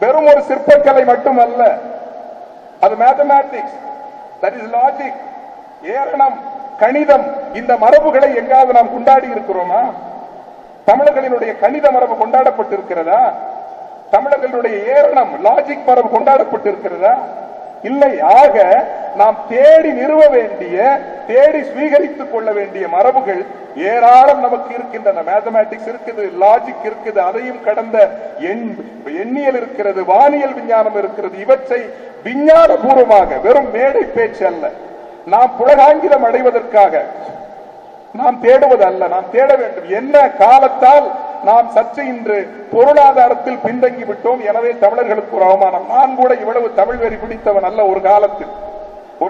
வெறும் ஒரு சிற்பக்கலை மட்டும் அல்ல. அது மேத்தமேட்டிக்ஸ், தட் இஸ் லாஜிக், ஏரணம், கணிதம். இந்த மரபுகளை எங்காவது நாம் கொண்டாடி இருக்கிறோமா? தமிழர்களினுடைய கணித மரபு கொண்டாடப்பட்டிருக்கிறதா? தமிழர்களுடைய ஏரணம், லாஜிக் மரபு கொண்டாடப்பட்டிருக்கிறதா? இல்லை. ஆக நாம் தேடி நிறுவ வேண்டிய, தேடி சுவீகரித்துக் கொள்ள வேண்டிய மரபுகள் ஏராளம் நமக்கு இருக்கின்றன. மேத்தமேட்டிக்ஸ் இருக்குது, லாஜிக் இருக்குது, அதையும் கடந்த எண்ணியல் இருக்கிறது, வானியல் விஞ்ஞானம் இருக்கிறது. இவற்றை விஞ்ஞான பூர்வமாக, வெறும் மேடை பேச்சு அல்ல, நாம் புலகாங்கிதம் அடைவதற்காக நாம் தேடுவது அல்ல, நாம் தேட வேண்டும். என்ன காலத்தால் நாம் சற்று இன்று பொருளாதாரத்தில் பின்தங்கி விட்டோம், எனவே தமிழர்களுக்கு ஒரு அவமானம். நான் கூட இவ்வளவு தமிழ் வெறி பிடித்தவன் அல்ல. ஒரு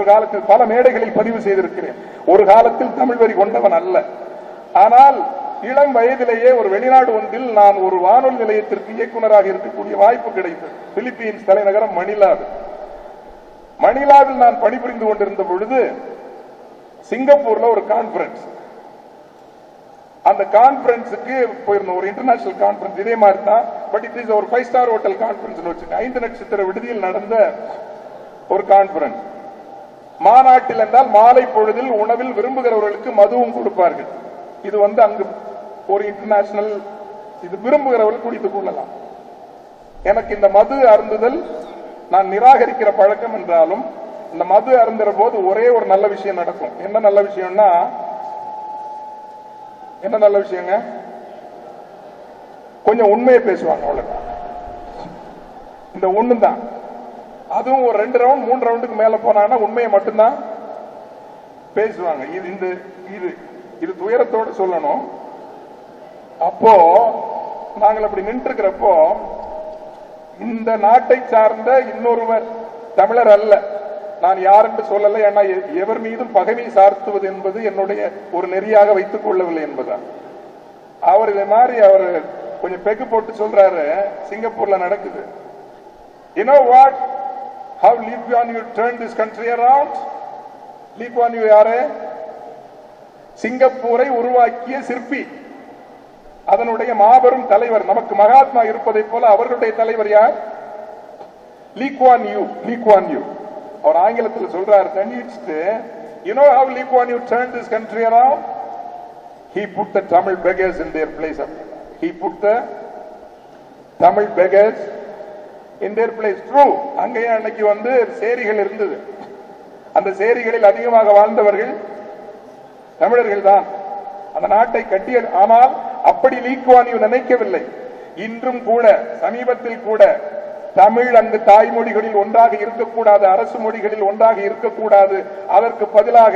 காலத்தில் பல மேடைகளில் பதிவு செய்திருக்கிறேன். ஒரு காலத்தில் தமிழ் வெறி கொண்டவன் அல்ல. ஆனால் இளம் வயதிலேயே ஒரு வெளிநாடு ஒன்றில் நான் ஒரு வானொலி நிலையத்திற்கு இயக்குநராக இருக்கக்கூடிய வாய்ப்பு கிடைத்தது. பிலிப்பீன்ஸ் தலைநகரம் மணிலாவில் நான் பணிபுரிந்து கொண்டிருந்த பொழுது சிங்கப்பூர்ல ஒரு கான்பரன்ஸ். அந்த கான்பரன்ஸுக்கு போயிருந்தோம், ஒரு இன்டர்நேஷனல் கான்பரன்ஸ். இதே மாதிரி தான், பட் இட் இஸ் ஒரு 5 ஸ்டார் ஹோட்டல் கான்பரன்ஸ் வச்சுக்க, 5 நட்சத்திர விடுதியில் நடந்த ஒரு கான்பரன்ஸ். மாநாட்டில் என்றால் மாலை பொழுதில் உணவில் விரும்புகிறவர்களுக்கு மதுவும் கொடுப்பார்கள். இது அங்கு ஒரு இன்டர்நேஷனல், இது விரும்புகிறவர்கள் குடித்துக் கொள்ளலாம். எனக்கு இந்த மது அருந்துதல் நான் நிராகரிக்கிற பழக்கம் என்றாலும், இந்த மது அருந்துற போது ஒரே ஒரு நல்ல விஷயம் நடக்கும். என்ன நல்ல விஷயம்னா, என்ன நல்ல விஷயங்க? கொஞ்சம் உண்மையை பேசுவாங்க, அவ்வளவுதான். இந்த ஒண்ணுதான். அதுவும் ஒரு 2 ரவுண்ட் 3 ரவுண்டுக்கு மேல போனாங்கன்னா உண்மையை மட்டும்தான் பேசுவாங்க. இது துயரத்தோடு சொல்லணும். அப்போ நாங்கள் அப்படி நின்று இருக்கிறப்போ, இந்த நாட்டை சார்ந்த இன்னொருவர், தமிழர் அல்ல, நான் யார் என்று சொல்லல, ஏன்னா எவர் மீதும் பகைமை சார்த்துவது என்பது என்னுடைய ஒரு நெறியாக வைத்துக் கொள்ளவில்லை என்பதான். அவர் இதே மாதிரி அவர் கொஞ்சம் பெக்கு போட்டு சொல்றாரு, சிங்கப்பூர்ல நடக்குது. You know what? How Lee Kuan Yew turned this country around? Lee Kuan Yew யாரு? சிங்கப்பூரை உருவாக்கிய சிற்பி, அதனுடைய மாபெரும் தலைவர். நமக்கு மகாத்மா இருப்பதை போல அவர்களுடைய தலைவர் யார்? Lee Kuan Yew. Lee Kuan Yew அவர் ஆங்கிலத்தில் சொல்றாரு, தண்ணிச்சுட்டு, you know how Lee Kuan Yew turned this country around? He put the Tamil beggars in their place. He put the Tamil beggars in their place. True. அங்கேயே அன்னைக்கு சேரிகள் இருந்தது. அந்த சேரிகளில் அதிகமாக வாழ்ந்தவர்கள் தமிழர்கள் தான் அந்த நாட்டை கட்டிய. ஆனால் அப்படி லீ குவான் யூ நினைக்கவில்லை. இன்றும் கூட, சமீபத்தில் கூட, தமிழ் அங்கு தாய்மொழிகளில் ஒன்றாக இருக்கக்கூடாது, அரசு மொழிகளில் ஒன்றாக இருக்கக்கூடாது, அதற்கு பதிலாக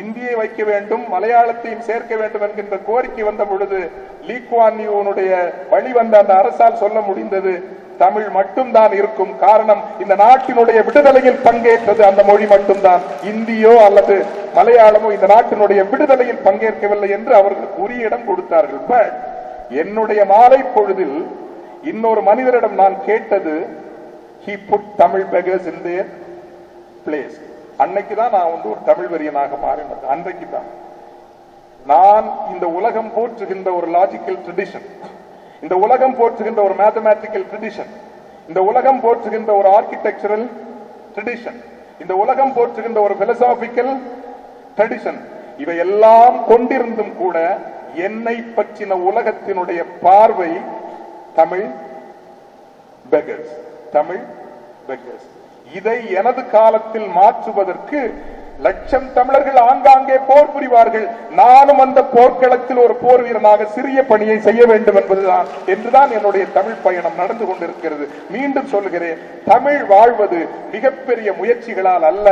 இந்தியை வைக்க வேண்டும், மலையாளத்தையும் சேர்க்க வேண்டும் என்கின்ற கோரிக்கை வந்த பொழுது லீ குவான் யூனுடைய வழி வந்த அந்த அரசால் சொல்ல முடிந்தது, தமிழ் மட்டும்தான் இருக்கும். காரணம், இந்த நாட்டினுடைய விடுதலையில் பங்கேற்றது அந்த மொழி மட்டும்தான். இந்தியோ அல்லது மலையாளமோ இந்த நாட்டினுடைய விடுதலையில் பங்கேற்கவில்லை என்று அவர்களுக்கு உரிய இடம் கொடுத்தார்கள். பட் என்னுடைய மாலை பொழுதில் இன்னொரு மனிதரிடம் நான் கேட்டது, he put Tamil beggars in their place. அன்னைக்குதான் நான் ஒரு தமிழ் வெறியனாக மாறினது. அன்றைக்கு தான் நான் இந்த உலகம் போற்றுகின்ற ஒரு லாஜிக்கல் ட்ரெடிஷன், இந்த உலகம் போற்றுகின்ற ஒரு மேத்தமேட்டிக்கல் ட்ரெடிஷன், இந்த உலகம் போற்றுகின்ற ஒரு ஆர்கிடெக்சரல் ட்ரெடிஷன், இந்த உலகம் போற்றுகின்ற ஒரு பிலசாபிக்கல் ட்ரெடிஷன், இவையெல்லாம் கொண்டிருந்தும் கூட என்னை பற்றின உலகத்தினுடைய பார்வை தமிழ் பெகர்ஸ், தமிழ் பெகர்ஸ். இதை எனது காலத்தில் மாற்றுவதற்கு லட்சம் தமிழர்கள் ஆங்காங்கே போர் புரிவார்கள். நானும் அந்த போர்க்களத்தில் ஒரு போர் வீரனாக சிறிய பணியை செய்ய வேண்டும் என்பதுதான் என்றுதான் என்னுடைய தமிழ் பயணம் நடந்து கொண்டிருக்கிறது. மீண்டும் சொல்கிறேன், தமிழ் வாழ்வது மிகப்பெரிய முயற்சிகளால் அல்ல,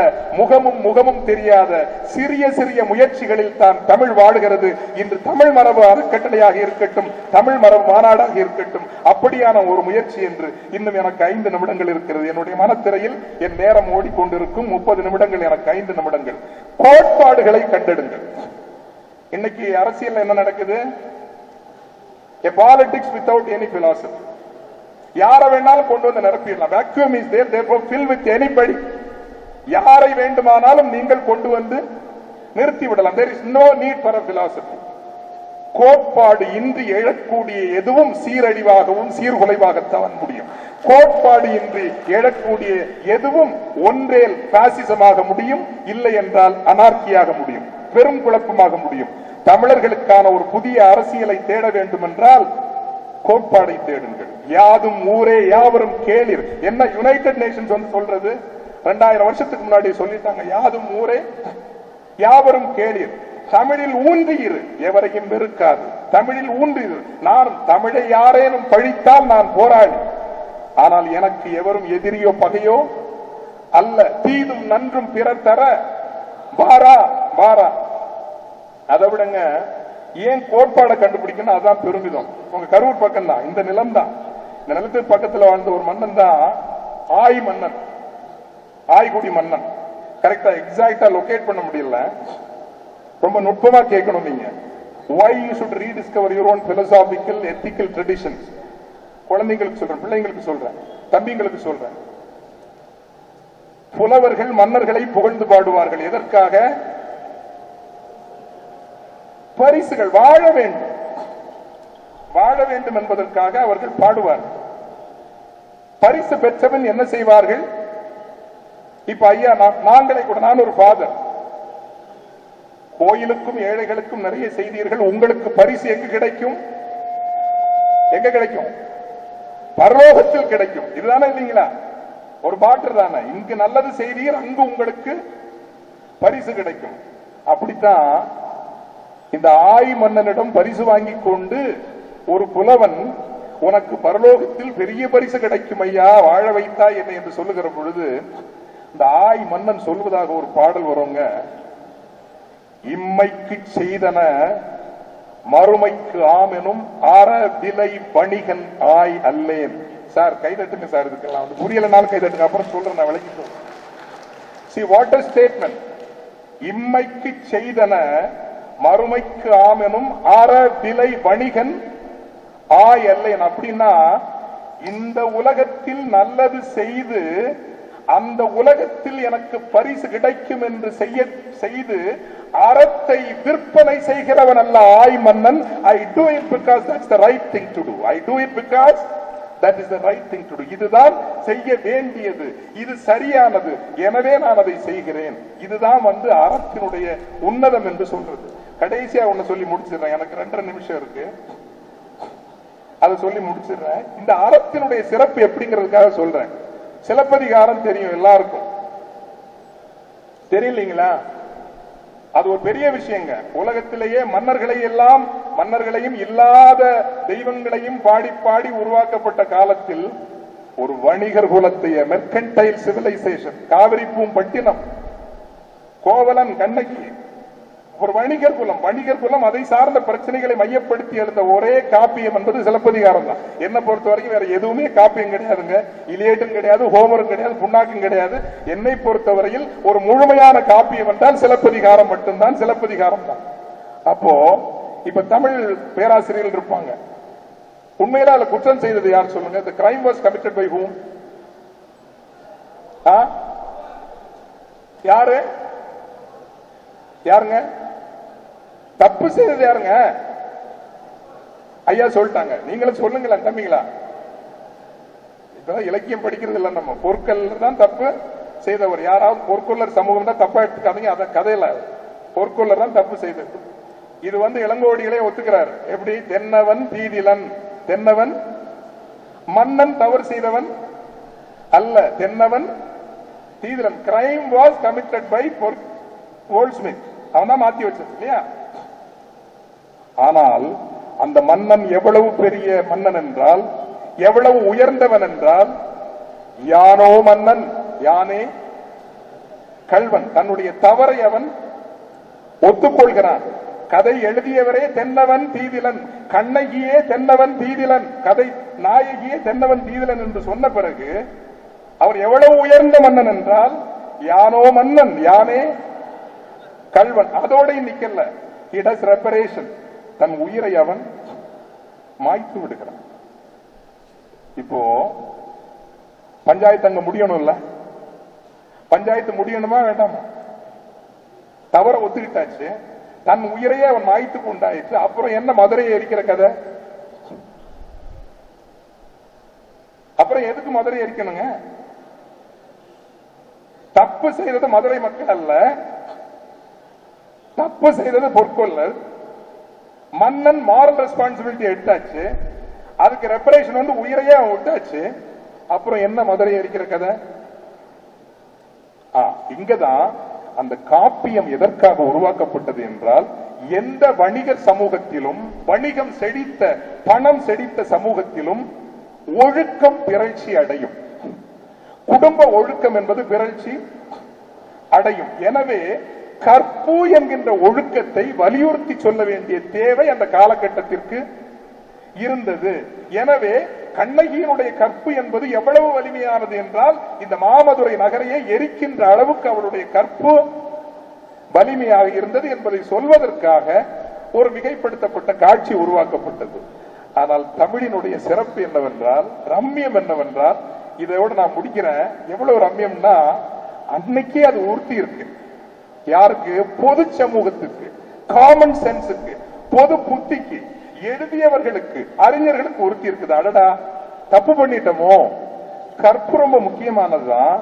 முகமும் தெரியாத சிறிய சிறிய முயற்சிகளில் தான் தமிழ் வாழுகிறது. இன்று தமிழ் மரபு அறக்கட்டளையாக இருக்கட்டும், தமிழ் மரபு மாநாடாக இருக்கட்டும், அப்படியான ஒரு முயற்சி என்று இன்னும் எனக்கு 5 நிமிடங்கள் இருக்கிறது. என்னுடைய மனத்திரையில் என் நேரம் ஓடிக்கொண்டிருக்கும். 30 நிமிடங்கள், எனக்கு 5 நிமிடங்கள். கோட்பாடுகளை கண்டெடுங்கள். இன்னைக்கு அரசியல் என்ன நடக்குது? A politics without any philosophy. யாரை வேணாலும் கொண்டு வந்து நிரப்பிடலாம். vacuum is there, therefore fill with anybody. யாரை வேண்டுமானாலும் நீங்கள் கொண்டு வந்து நிறுத்தி விடலாம். There is no need for a philosophy. கோட்பாடு இன்றி எழக்கூடிய எதுவும் சீரழிவாகவும் சீர்குலைவாகத்தான் முடியும். கோட்பாடு இன்றி எழக்கூடிய எதுவும் ஒன்றேல் பாசிசமாக முடியும், இல்லை என்றால் அனார்கியாக முடியும், பெரும் குழப்பமாக முடியும். தமிழர்களுக்கான ஒரு புதிய அரசியலை தேட வேண்டும் என்றால் கோட்பாடை தேடுங்கள். யாதும் ஊரே யாவரும் கேளிர். என்ன யுனைடெட் நேஷன்ஸ் சொல்றது? 2000 வருஷத்துக்கு முன்னாடி சொல்லிட்டாங்க, யாதும் ஊரே யாவரும் கேளிர். தமிழில் ஊன்றியிரு, எவரையும் வெறுக்காது. தமிழில் ஊன்றியிரு. நான் தமிழை யாரேனும் பழித்தால் நான் போராடி, ஆனால் எனக்கு எவரும் எதிரியோ பகையோ அல்ல. தீதும் நன்றும் பிறர் தர வாரா வாரா. அதை விடுங்க, ஏன் கோட்பாடை கண்டுபிடிக்கணும்? அதான் பெருமிதம். உங்க கரூர் பக்கம் தான், இந்த நிலம் தான். இந்த நிலத்துக்கு பக்கத்தில் வாழ்ந்த ஒரு மன்னன் தான் ஆய் மன்னன், ஆய்குடி மன்னன். கரெக்டா எக்ஸாக்டா லொகேட் பண்ண முடியல, ரொம்ப நுட்பமா கேட்கணும் நீங்க. why you should rediscover your own philosophical ethical traditions. குழந்தைங்களுக்கு சொல்றேன், பிள்ளைங்களுக்கு சொல்றேன், தம்பிங்களுக்கு சொல்றேன். புலவர்கள் மன்னர்களை புகழ்ந்து பாடுவார்கள். எதற்காக? பரிசுகள். வாழ வேண்டும், வாழ வேண்டும் என்பதற்காக அவர்கள் பாடுவார்கள். பரிசு பெற்றவன் என்ன செய்வார்கள்? இப்ப ஐயா நாங்களே கூட, நான் ஒரு ஃபாதர், கோயிலுக்கும் ஏழைகளுக்கும் நிறைய செய்தீர்கள். உங்களுக்கு பரிசு எங்கு கிடைக்கும்? எங்க கிடைக்கும்? பரலோகத்தில் கிடைக்கும். இதுதானே இல்லைங்களா? ஒரு பாட்டு தானே, இங்கு நல்லது செய்தீர் அங்கு உங்களுக்கு பரிசு கிடைக்கும். அப்படித்தான் இந்த ஆய் மன்னனிடம் பரிசு வாங்கி கொண்டு ஒரு புலவன், உனக்கு பரலோகத்தில் பெரிய பரிசு கிடைக்கும் ஐயா, வாழ வைத்தா என்ன என்று சொல்லுகிற பொழுது இந்த ஆய் மன்னன் சொல்வதாக ஒரு பாடல் வருங்க. இம்மைக்கு செய்தன மறுமைக்கு ஆமெனும் ஆற விலை வணிகன் ஆய் அல்லேன். சார் கைதட்டுங்க சார், இதுக்கெல்லாம் வந்து புரியலனாலும் கைதட்டுங்க, அப்புறம் சொல்றேன், நான் விளக்கி சொல்றேன். See what a statement. இம்மைக்கு செய்தன மறுமைக்கு ஆமெனும் ஆற விலை வணிகன் ஆய் அல்லேன். அப்படின்னா இந்த உலகத்தில் நல்லது செய்து அந்த உலகத்தில் எனக்கு பரிசு கிடைக்கும் என்று செய்து அறத்தை விற்பனை செய்கிறவன் அல்ல ஆய் மன்னன். I do it because that's the right thing to do. I do it because that is the right thing to do. இதுதான் செய்ய வேண்டியது, இது சரியானது, எனவே நான் அதை செய்கிறேன். இதுதான் வந்து அறத்தினுடைய உன்னதம் என்று சொல்றது. கடைசியா ஒண்ணு சொல்லி முடிச்சிடுறேன், எனக்கு 2 நிமிஷம் இருக்கு, அதை சொல்லி முடிச்சிடுறேன். இந்த அறத்தினுடைய சிறப்பு எப்படிங்கிறதுக்காக சொல்றேன். சிலப்பதிகாரம் தெரியும் எல்லாருக்கும், தெரியலீங்களா? அது ஒரு பெரிய விஷயங்க. உலகத்திலேயே மன்னர்களையும் இல்லாத தெய்வங்களையும் பாடி பாடி உருவாக்கப்பட்ட காலத்தில் ஒரு வணிகர் குலத்தைய மெர்கன்டைல் சிவிலைசேஷன், காவிரி பூம்பட்டினம், கோவலன் கண்ணகி, ஒரு வணிகர் குலம், அதை சார்ந்த பிரச்சனைகளை மையப்படுத்தி எழுந்த ஒரே காப்பியம் என்பது சிலப்பதிகாரம் தான். என்ன பொறுத்த வரைக்கும் வேற எதுவுமே காப்பியம் கிடையாதுங்க. இலியேட்டும் கிடையாது, ஹோமரும் கிடையாது, புண்ணாக்கும் கிடையாது. என்னை பொறுத்தவரையில் ஒரு முழுமையான காப்பியம் என்றால் சிலப்பதிகாரம் மட்டும்தான், சிலப்பதிகாரம் தான். அப்போ இப்ப தமிழ் பேராசிரியர்கள் இருப்பாங்க, உண்மையில அதுல குற்றம் செய்தது யார் சொல்லுங்க? The crime was committed by whom? யாருங்க தப்பு செய்தது? யாருங்க? ஐயா சொல்லிட்டாங்க, நீங்களும் சொல்லுங்களா தம்பிங்களா? இப்பதான் இலக்கியம் படிக்கிறது இல்ல நம்ம. பொற்கொள்ளர் தான் தப்பு செய்தவர். யாராவது பொற்கொள்ளர் சமூகம் தான் தப்பா எடுத்துக்காதீங்க, அத கதையில பொற்கொள்ளர் தான் தப்பு செய்தது. இது வந்து இளங்கோடிகளே ஒத்துக்கிறார். எப்படி? தென்னவன் தீதிலன், தென்னவன் மன்னன் தவறு செய்தவன் அல்ல, தென்னவன் தீதிலன். Crime was committed by Goldsmith, அவன் தான் மாத்தி வச்சது இல்லையா? ஆனால் அந்த மன்னன் எவ்வளவு பெரிய மன்னன் என்றால், எவ்வளவு உயர்ந்தவன் என்றால், யானோ மன்னன் யானே கள்வன். தன்னுடைய தவறை அவன் ஒத்துக்கொள்கிறான். கதை எழுதியவரே தென்னவன் தீதிலன், கண்ணகியே தென்னவன் தீதிலன், கதை நாயகியே தென்னவன் தீதிலன் என்று சொன்ன பிறகு அவர் எவ்வளவு உயர்ந்த மன்னன் என்றால், யானோ மன்னன் யானே கள்வன். அதோட நிக்கல, he does reparation. தன் உயிரை அவன் மாய்த்து விடுகிறான். இப்போ பஞ்சாயத்து அங்க முடியணும் இல்ல? பஞ்சாயத்து முடியணுமா வேண்டாமா? தவற ஒத்துக்கிட்டாச்சு, தன் உயிரையே அவன் மாய்த்து கொண்டாயிற்று. அப்புறம் என்ன மதுரையை எரிக்கிற கதை? அப்புறம் எதுக்கு மதுரை எரிக்கணுங்க? தப்பு செய்தது மதுரை மக்கள் அல்ல, தப்பு செய்தது பொற்கொள்ளர். மன்னன் மாரல் ரெஸ்பான்சிபிலிட்டி எடுத்தாச்சு, அதுக்கு ரெப்பரேஷன் வந்து உயிரையே அவன் விட்டாச்சு. அப்புறம் என்ன மதுரை எரிக்கிற கதை? இங்கதான் அந்த காப்பியம் எதற்காக உருவாக்கப்பட்டது என்றால், எந்த வணிகர் சமூகத்திலும், வணிகம் செழித்த, பணம் செழித்த சமூகத்திலும் ஒழுக்கம் பிறழ்ச்சி அடையும். குடும்ப ஒழுக்கம் என்பது பிறழ்ச்சி அடையும். எனவே கற்பு என்கின்ற ஒழுக்கத்தை வலியுறுத்தி சொல்ல வேண்டிய தேவை அந்த காலகட்டத்திற்கு இருந்தது. எனவே கண்ணகியினுடைய கற்பு என்பது எவ்வளவு வலிமையானது என்றால், இந்த மாமதுரை நகரையை எரிக்கின்ற அளவுக்கு அவளுடைய கற்பு வலிமையாக இருந்தது என்பதை சொல்வதற்காக ஒரு மிகைப்படுத்தப்பட்ட காட்சி உருவாக்கப்பட்டது. ஆனால் தமிழினுடைய சிறப்பு என்னவென்றால், ரம்மியம் என்னவென்றால், இதோட நான் முடிக்கிறேன். எவ்வளவு ரம்மியம்னா, அன்னைக்கே அது உறுத்தி இருக்கு. யாருக்கு? பொது சமூகத்துக்கு. காமன் சென்ஸுக்கு, பொது புத்திக்கு, எழுதியவர்களுக்கு, அறிஞர்களுக்கு உறுத்தி இருக்குது. அடடா தப்பு பண்ணிட்டோமோ. கற்பு ரொம்ப முக்கியமானதுதான்,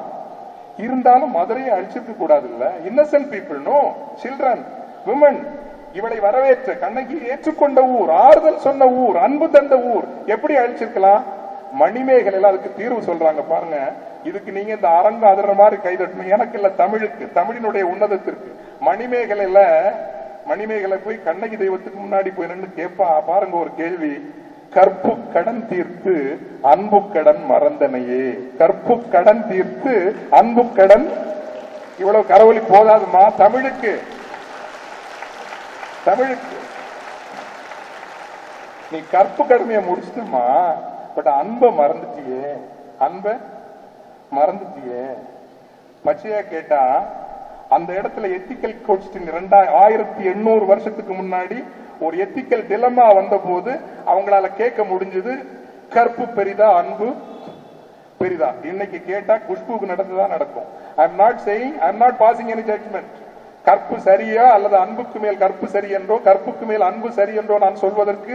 இருந்தாலும் மதுரையை அழிச்சிருக்க கூடாது இல்ல. Innocent people, no children, women, இவளை வரவேற்ற கண்ணகி ஏற்றுக்கொண்ட ஊர், ஆறுதல் சொன்ன ஊர், அன்பு தந்த ஊர், எப்படி அழிச்சிருக்கலாம்? மணிமேகலையில அதுக்கு தீர்வு சொல்றாங்க பாருங்க. இதுக்கு நீங்க இந்த அரங்கு அதற மாதிரி கைதட்டணும், எனக்கு இல்ல, தமிழுக்கு, தமிழினுடைய உன்னதத்திற்கு. மணிமேகலை போய் கண்ணகி தெய்வத்துக்கு முன்னாடி போய் நின்று கேட்பா பாருங்க ஒரு கேள்வி. கற்பு கடன் தீர்த்து அன்பு கடன் மறந்தனையே. கற்பு கடன் தீர்த்து அன்பு கடன். இவ்வளவு கரவொலி போதாதுமா தமிழுக்கு. நீ கற்பு கடமையை முடிச்சுட்டுமா, பட் அன்பை மறந்துட்டியே. அன்பை மறந்துட்டியே. பச்சையா கேட்டா அந்த இடத்துல எத்திக்கல் கொஸ்டின் 1800 வருஷத்துக்கு முன்னாடி ஒரு எத்திக்கல் டிலமா வந்த போது அவங்களால கேட்க முடிஞ்சது, கற்பு பெரிதா அன்பு பெரிதா. இன்னைக்கு கேட்டா குஷ்புக்கு நடந்துதான் நடக்கும். I am not saying, I am not passing any judgement. கற்பு சரியா அல்லது அன்புக்கு மேல் கற்பு சரி என்றோ கற்புக்கு மேல் அன்பு சரி என்றோ நான் சொல்வதற்கு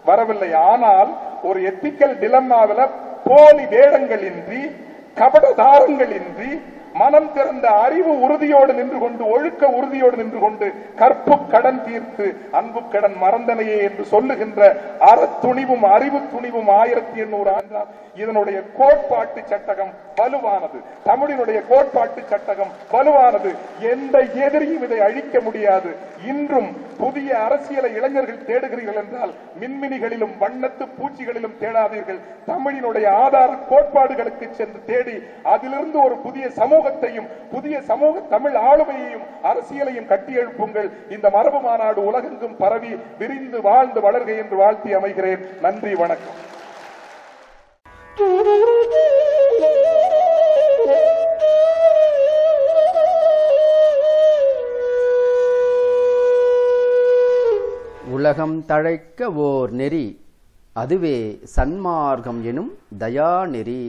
வரவில்லை. ஆனால் ஒரு எத்திக்கல் டிலம்மாவில போலி வேடங்கள் இன்றி, கபடதாரங்கள் இன்றி, மனம் திறந்த அறிவு உறுதியோடு நின்று கொண்டு, ஒழுக்க உறுதியோடு நின்று கொண்டு, கற்பு கடன் தீர்த்து அன்பு கடன் மறந்தனையே என்று சொல்லுகின்ற அறத்துணிவும் அறிவு துணிவும் 1800 ஆண்டால் இதனுடைய கோட்பாட்டு சட்டகம் வலுவானது. தமிழினுடைய கோட்பாட்டு சட்டகம் வலுவானது. எந்த எதிரியும் இதை அழிக்க முடியாது. இன்றும் புதிய அரசியலை இளைஞர்கள் தேடுகிறீர்கள் என்றால் மின்மினிகளிலும் வண்ணத்து பூச்சிகளிலும் தேடாதீர்கள். தமிழினுடைய ஆதார கோட்பாடுகளுக்கு சென்று தேடி அதிலிருந்து ஒரு புதிய சமூகத்தையும் புதிய சமூக தமிழ் ஆளுமையையும் அரசியலையும் கட்டி எழுப்புங்கள். இந்த மரபு மாநாடு உலகெங்கும் பரவி விரிந்து வாழ்ந்து வளர்க என்று வாழ்த்தி அமைகிறேன். நன்றி, வணக்கம். உலகம் தழைக்க ஓர் நெறி, அதுவே சன்மார்க்கம் எனும் தயா நெறி.